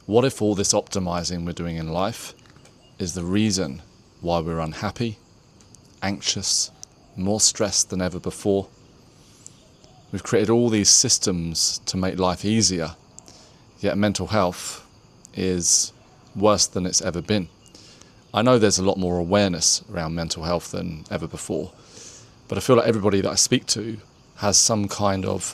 What if all this optimizing we're doing in life is the reason why we're unhappy, anxious, more stressed than ever before? We've created all these systems to make life easier, yet mental health is worse than it's ever been. I know there's a lot more awareness around mental health than ever before, but I feel like everybody that I speak to has some kind of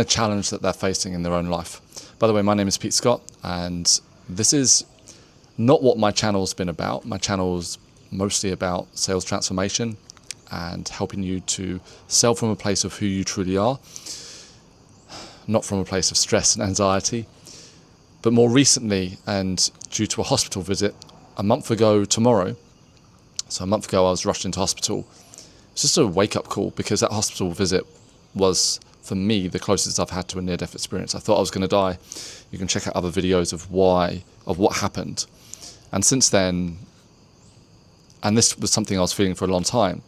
challenge that they're facing in their own life. By the way, my name is Pete Scott, and this is not what my channel's been about. My channel's mostly about sales transformation and helping you to sell from a place of who you truly are, not from a place of stress and anxiety. But more recently, and due to a hospital visit a month ago tomorrow, so a month ago I was rushed into hospital. It's just a wake-up call, because that hospital visit was, for me, the closest I've had to a near-death experience. I thought I was going to die. You can check out other videos of what happened. And since then, and this was something I was feeling for a long time,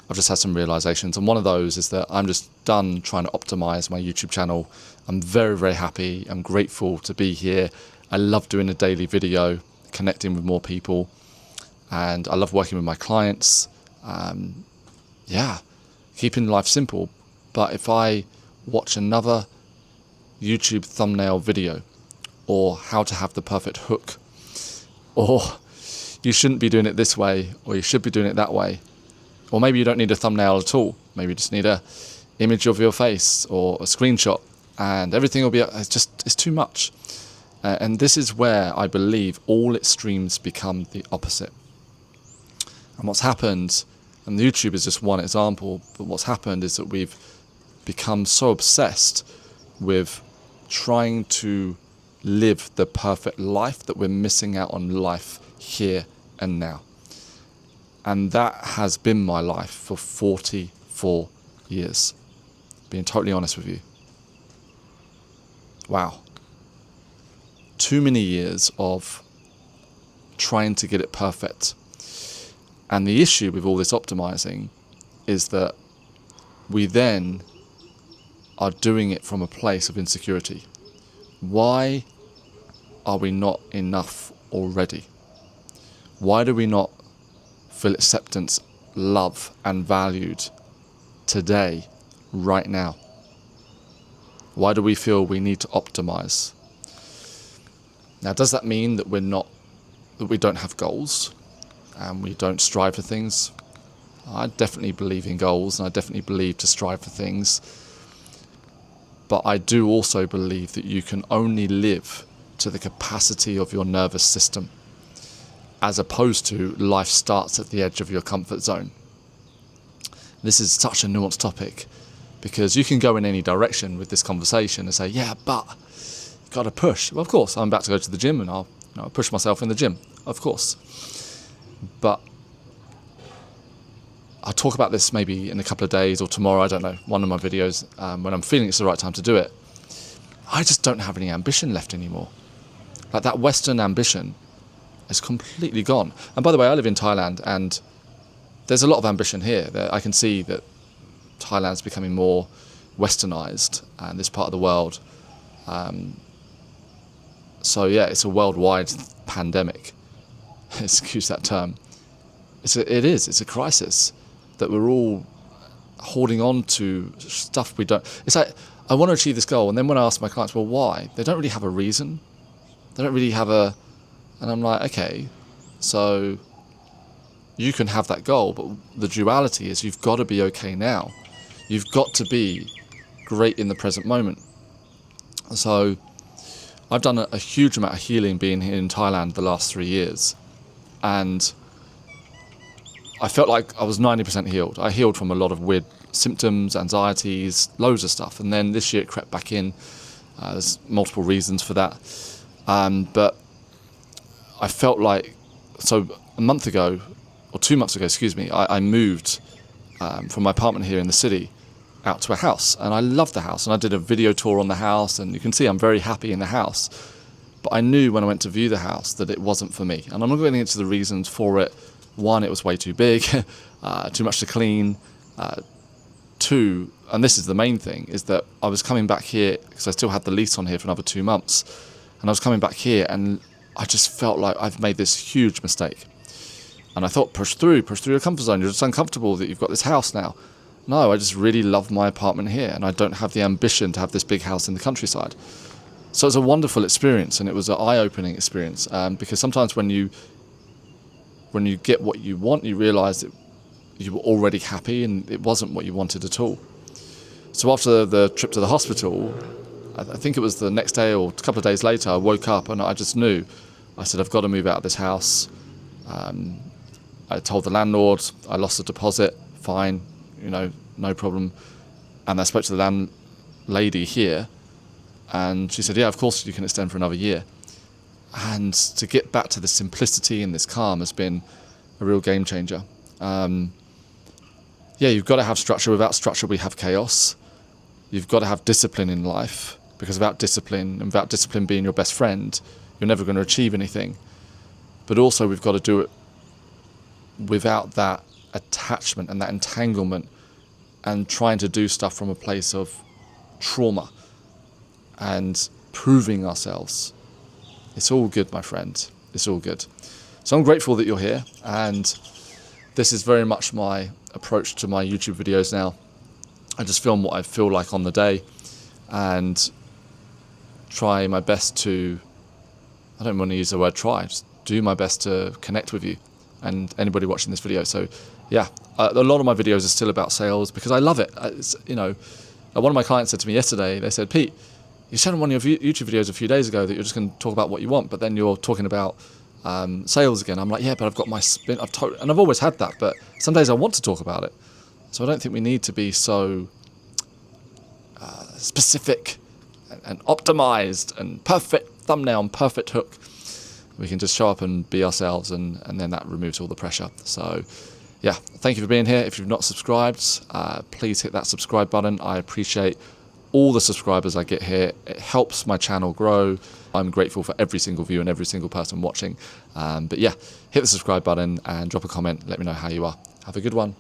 I've just had some realizations. And one of those is that I'm just done trying to optimize my YouTube channel. I'm very, very happy. I'm grateful to be here. I love doing a daily video, connecting with more people. And I love working with my clients. Keeping life simple. But if I watch another YouTube thumbnail video, or how to have the perfect hook, or you shouldn't be doing it this way, or you should be doing it that way, or maybe you don't need a thumbnail at all, maybe you just need a image of your face or a screenshot, and everything will be, it's too much. And this is where I believe all extremes become the opposite. And what's happened, and YouTube is just one example, but what's happened is that we've become so obsessed with trying to live the perfect life that we're missing out on life here and now. And that has been my life for 44 years, being totally honest with you. Wow. Too many years of trying to get it perfect. And the issue with all this optimizing is that we then are doing it from a place of insecurity. Why are we not enough already? Why do we not feel acceptance, love, and valued today, right now? Why do we feel we need to optimize? Now, does that mean that we don't have goals and we don't strive for things? I definitely believe in goals, and I definitely believe to strive for things. But I do also believe that you can only live to the capacity of your nervous system, as opposed to life starts at the edge of your comfort zone. This is such a nuanced topic, because you can go in any direction with this conversation and say, yeah, but you've got to push. Well, of course, I'm about to go to the gym, and I'll push myself in the gym, of course. But I'll talk about this maybe in a couple of days or tomorrow, I don't know, one of my videos, when I'm feeling it's the right time to do it. I just don't have any ambition left anymore. Like, that Western ambition is completely gone. And by the way, I live in Thailand, and there's a lot of ambition here. I can see that Thailand's becoming more westernized, and this part of the world. So yeah, it's a worldwide pandemic. Excuse that term. It's a crisis that we're all holding on to stuff we don't. It's like, I want to achieve this goal, and then when I ask my clients, well, why? They don't really have a reason. They don't really have and I'm like, okay, so you can have that goal, but the duality is you've got to be okay now. You've got to be great in the present moment. So I've done a huge amount of healing being here in Thailand the last 3 years, and I felt like I was 90% healed. I healed from a lot of weird symptoms, anxieties, loads of stuff. And then this year it crept back in. There's multiple reasons for that. But I felt like, so a month ago, or 2 months ago, I moved from my apartment here in the city out to a house. And I loved the house. And I did a video tour on the house. And you can see I'm very happy in the house. But I knew when I went to view the house that it wasn't for me. And I'm not getting into the reasons for it. One, it was way too big, too much to clean, 2, and this is the main thing, is that I was coming back here because I still had the lease on here for another 2 months, and I was coming back here and I just felt like I've made this huge mistake. And I thought, push through your comfort zone. You're just uncomfortable that you've got this house now. No, I just really love my apartment here, and I don't have the ambition to have this big house in the countryside. So it was a wonderful experience, and it was an eye-opening experience, because sometimes when you get what you want, you realise that you were already happy and it wasn't what you wanted at all. So after the trip to the hospital, I think it was the next day or a couple of days later, I woke up and I just knew. I said, I've got to move out of this house. I told the landlord, I lost the deposit, fine, no problem. And I spoke to the landlady here, and she said, yeah, of course you can extend for another year. And to get back to the simplicity and this calm has been a real game changer. You've got to have structure. Without structure, we have chaos. You've got to have discipline in life, because without discipline being your best friend, you're never going to achieve anything. But also we've got to do it without that attachment and that entanglement and trying to do stuff from a place of trauma and proving ourselves. It's all good, my friend. It's all good. So I'm grateful that you're here, and this is very much my approach to my YouTube videos now. I just film what I feel like on the day and try my best to, I don't want to use the word try, just do my best to connect with you and anybody watching this video. So yeah, a lot of my videos are still about sales because I love it. One of my clients said to me yesterday, they said, Pete, you said on one of your YouTube videos a few days ago that you're just going to talk about what you want, but then you're talking about sales again. I'm like, yeah, but I've got my spin. And I've always had that, but some days I want to talk about it. So I don't think we need to be so specific and optimized and perfect thumbnail and perfect hook. We can just show up and be ourselves, and then that removes all the pressure. So yeah, thank you for being here. If you've not subscribed, please hit that subscribe button. I appreciate all the subscribers I get here. It helps my channel grow. I'm grateful for every single view and every single person watching. But yeah, hit the subscribe button and drop a comment. Let me know how you are. Have a good one.